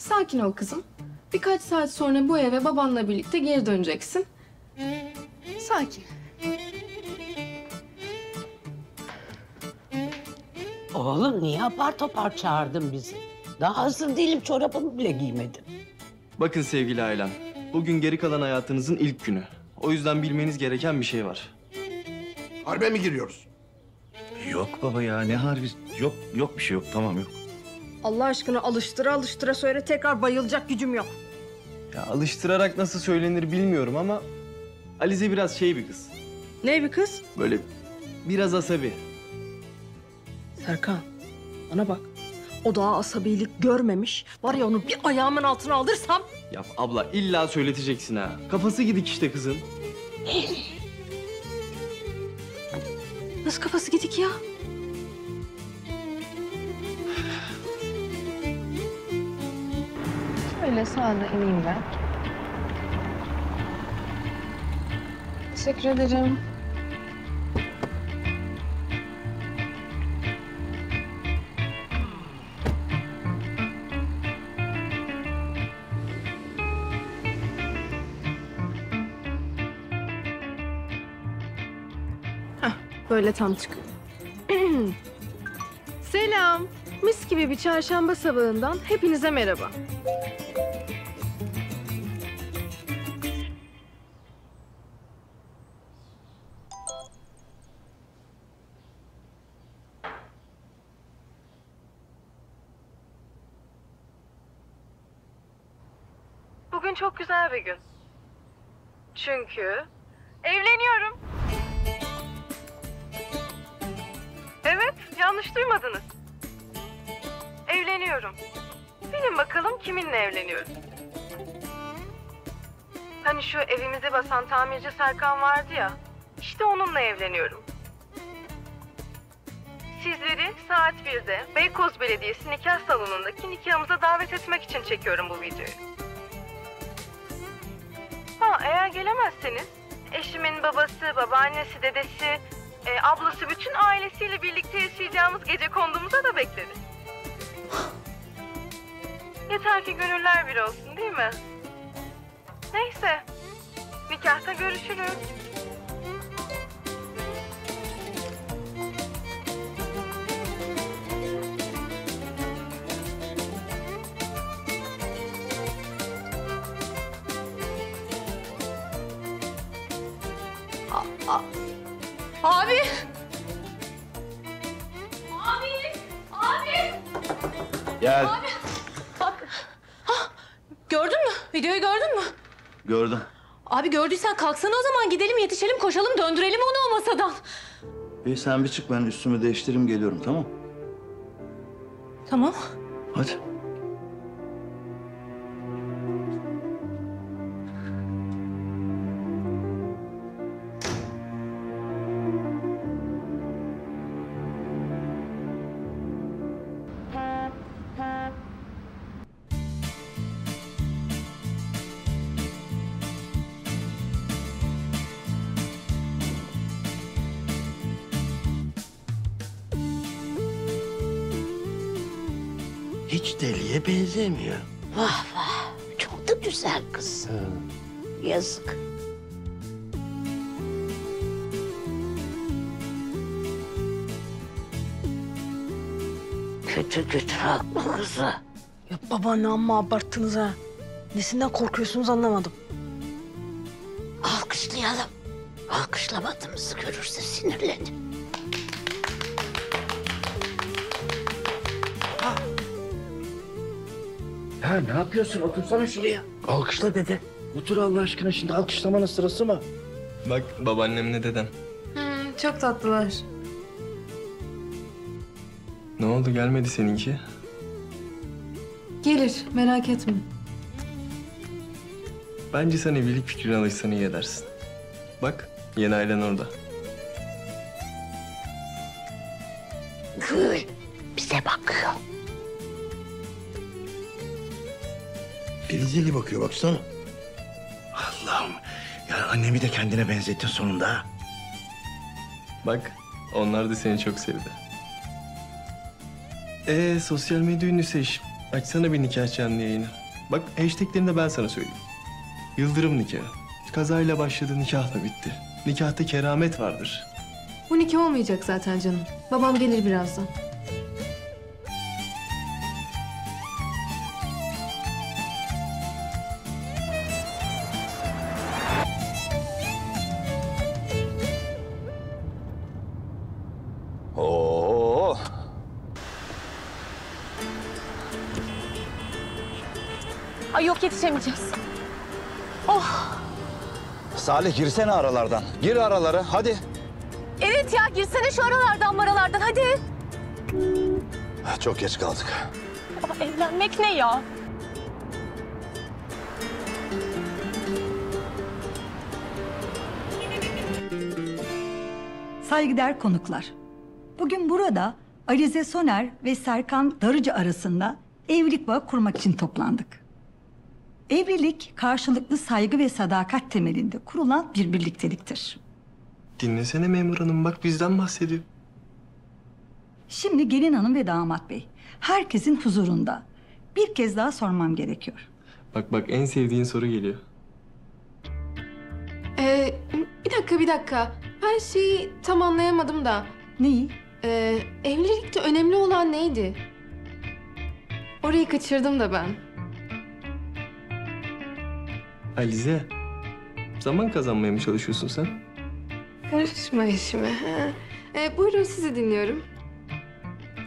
sakin ol kızım. Birkaç saat sonra bu eve babanla birlikte geri döneceksin. Sakin. Oğlum niye apar topar çağırdın bizi? Daha hazır değilim, çorabımı bile giymedim. Bakın sevgili ailem, bugün geri kalan hayatınızın ilk günü. O yüzden bilmeniz gereken bir şey var. Harbe mi giriyoruz? Yok baba ya, ne harbi? Yok bir şey yok, tamam yok. Allah aşkına alıştıra alıştıra söyle, tekrar bayılacak gücüm yok. Ya alıştırarak nasıl söylenir bilmiyorum ama Alize biraz şey bir kız. Ne bir kız? Böyle biraz asabi. Serkan, bana bak. O daha asabilik görmemiş. Var ya onu bir ayağımın altına aldırsam... Ya abla illa söyleteceksin ha. Kafası gidik işte kızın. Nasıl kafası gidik ya? Şöyle sağda ineyim ben. Teşekkür ederim. Böyle tam çıkıyor. Selam. Mis gibi bir çarşamba sabahından hepinize merhaba. Bugün çok güzel bir gün. Çünkü evleniyorum. Evet, yanlış duymadınız. Evleniyorum. Bilin bakalım kiminle evleniyorum. Hani şu evimize basan tamirci Serkan vardı ya, işte onunla evleniyorum. Sizleri saat 1'de Beykoz Belediyesi nikah salonundaki nikahımıza davet etmek için çekiyorum bu videoyu. Ha, eğer gelemezseniz eşimin babası, babaannesi, dedesi, ablası bütün ailesiyle birlikte yaşayacağımız gecekonduğumuza da bekleriz. Yeter ki gönüller bir olsun, değil mi? Neyse, nikahta görüşürüz. Abi! Gel. Gördün mü? Videoyu gördün mü? Gördüm. Abi gördüysen kalksana o zaman gidelim yetişelim koşalım döndürelim onu o masadan. İyi sen bir çık, ben üstümü değiştireyim geliyorum, tamam? Tamam. Hadi. Hiç deliye benzemiyor. Vah vah, çok da güzel kız. Yazık. Kötü haklı kızı. Ya babaanne amma abarttınız ha. Nesinden korkuyorsunuz anlamadım. Alkışlayalım. Alkışlamadığımızı görürse sinirlenir. Ya ne yapıyorsun? Otursana şuraya. Alkışla dedi. Otur Allah aşkına, şimdi alkışlamanın sırası mı? Bak babaannemle dedem. Çok tatlılar. Ne oldu, gelmedi seninki? Gelir, merak etme. Bence sen evlilik fikrine alışsan iyi edersin. Bak yeni ailen orada. Gül bize bakıyor. Filizeli bakıyor baksana. Allah'ım. Ya annemi de kendine benzettin sonunda ha. Bak onlar da seni çok sevdi. Sosyal medya ünlüsü eş. Açsana bir nikah canlı yayını. Bak hashtaglerini de ben sana söyleyeyim. Yıldırım nikahı. Kazayla başladı, nikahla bitti. Nikahta keramet vardır. Bu nikah olmayacak zaten canım. Babam gelir birazdan. Oo. Ay yok yetişemeyeceğiz. Salih girsene aralardan. Gir aralara hadi. Evet ya girsene şu aralardan hadi. Çok geç kaldık. Aa, evlenmek ne ya? Saygıdeğer konuklar. Bugün burada Alize Soner ve Serkan Darıcı arasında evlilik bağı kurmak için toplandık. Evlilik karşılıklı saygı ve sadakat temelinde kurulan bir birlikteliktir. Dinlesene memur hanım, bak bizden bahsediyor. Şimdi gelin hanım ve damat bey, herkesin huzurunda bir kez daha sormam gerekiyor. Bak en sevdiğin soru geliyor. Bir dakika. Ben şeyi tam anlayamadım da. Neyi? Evlilikte önemli olan neydi? Orayı kaçırdım da ben. Alize, zaman kazanmaya mı çalışıyorsun sen? Karışma işime. Buyurun sizi dinliyorum.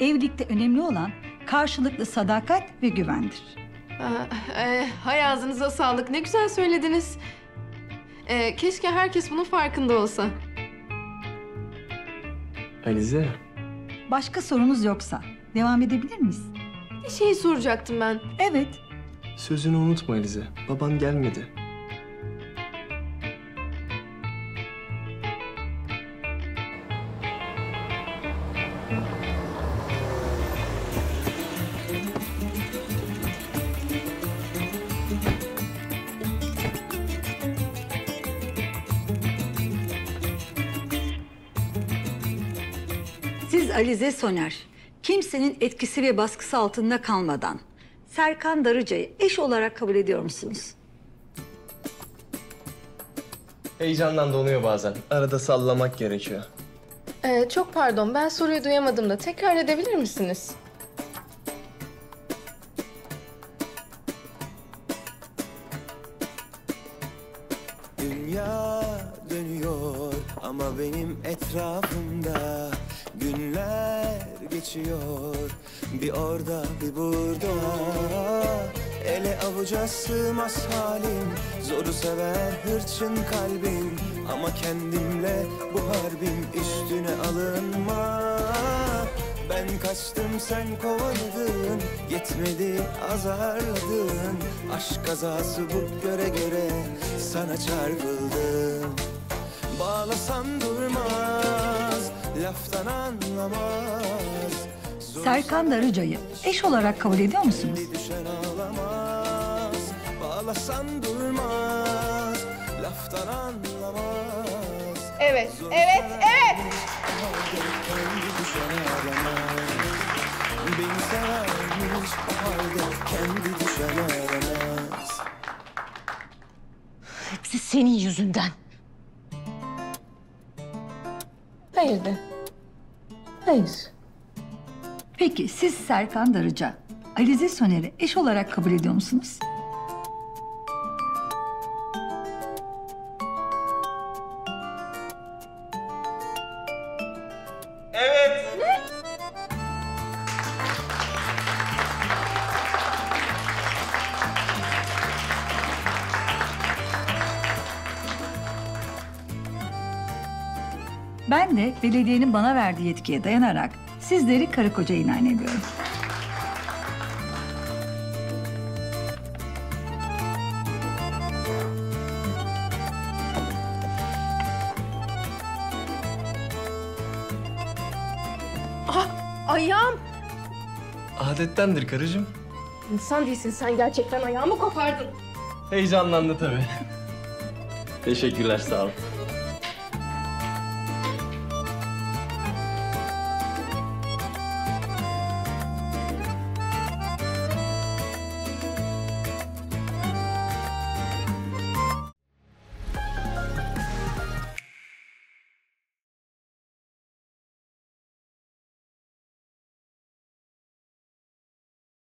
Evlilikte önemli olan karşılıklı sadakat ve güvendir. Hay ağzınıza sağlık. Ne güzel söylediniz. Keşke herkes bunun farkında olsa. Alize, Başka sorunuz yoksa devam edebilir miyiz? Bir şey soracaktım ben. Evet. sözünü unutma Alize. Baban gelmedi. Siz Alize Soner, kimsenin etkisi ve baskısı altında kalmadan Serkan Darıcı'yı eş olarak kabul ediyor musunuz? Heyecandan donuyor bazen. Arada sallamak gerekiyor. Çok pardon, ben soruyu duyamadım da tekrar edebilir misiniz? Dünya dönüyor ama benim etrafımda günler geçiyor. Bir orada bir burada, ele avuca sığmaz halim. Zoru sever hırçın kalbim ama kendimle bu harbim. Üstüne alınma, ben kaçtım sen kovaladın. Yetmedi azarladın, aşk kazası bu göre göre sana çarpıldım. Bağlasan durmaz, laftan anlamaz. Serkan Darıcı'yı eş olarak kabul ediyor musunuz? Düşen ağlamaz, bağlasan durmaz, laftan anlamaz. Evet. Kendi düşen ağlamaz. Beni severmiş o halde kendi düşen ağlamaz. Hepsi senin yüzünden. Hayır de. Hayır. Peki siz Serkan Darıcı, Alize Soner'i eş olarak kabul ediyor musunuz? Ben de belediyenin bana verdiği yetkiye dayanarak sizleri karı koca ilan ediyorum. Ayağım. Adettendir karıcığım. İnsan değilsin sen, gerçekten ayağımı kopardın. Heyecanlandı tabii. Teşekkürler, sağ ol.